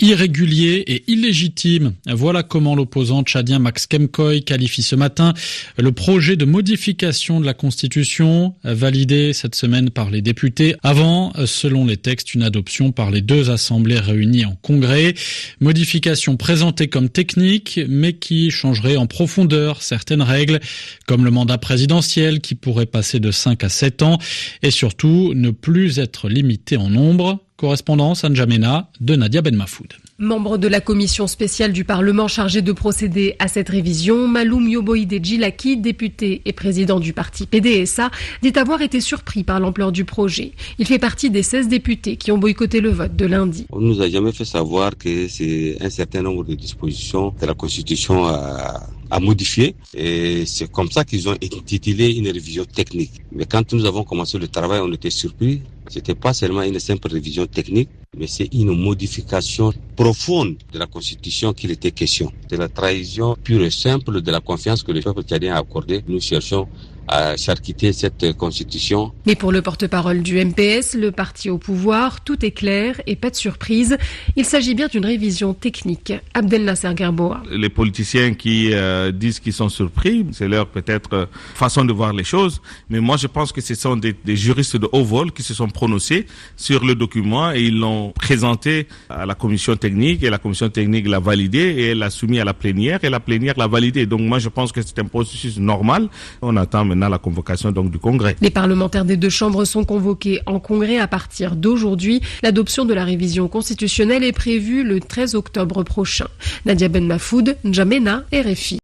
Irrégulier et illégitime. Voilà comment l'opposant tchadien Max Kemkoy qualifie ce matin le projet de modification de la Constitution validé cette semaine par les députés avant, selon les textes, une adoption par les deux assemblées réunies en congrès. Modification présentée comme technique, mais qui changerait en profondeur certaines règles, comme le mandat présidentiel qui pourrait passer de 5 à 7 ans et surtout ne plus être limité en nombre. Correspondance à N'Djamena de Nadia Ben Mafoud. Membre de la commission spéciale du Parlement chargée de procéder à cette révision, Maloum Yoboïde Djilaki, député et président du parti PDSA, dit avoir été surpris par l'ampleur du projet. Il fait partie des 16 députés qui ont boycotté le vote de lundi. On nous a jamais fait savoir que c'est un certain nombre de dispositions de la Constitution à modifier, et c'est comme ça qu'ils ont intitulé une révision technique. Mais quand nous avons commencé le travail, on était surpris. C'était pas seulement une simple révision technique, mais c'est une modification profonde de la Constitution qu'il était question. C'est la trahison pure et simple de la confiance que le peuple tchadien a accordée. Nous cherchons à charcuter cette Constitution. Mais pour le porte-parole du MPS, le parti au pouvoir, tout est clair et pas de surprise. Il s'agit bien d'une révision technique. Abdel Nasser Gerboa. Les politiciens qui disent qu'ils sont surpris, c'est leur peut-être façon de voir les choses. Mais moi, je pense que ce sont des juristes de haut vol qui se sont prononcés sur le document et ils l'ont présenté à la commission technique et la commission technique l'a validé et elle l'a soumis à la plénière et la plénière l'a validé. Donc moi, je pense que c'est un processus normal. On attend maintenant la convocation donc du Congrès. Les parlementaires des deux chambres sont convoqués en Congrès à partir d'aujourd'hui. L'adoption de la révision constitutionnelle est prévue le 13 octobre prochain. Nadia Ben Mafoud, N'Djamena, RFI.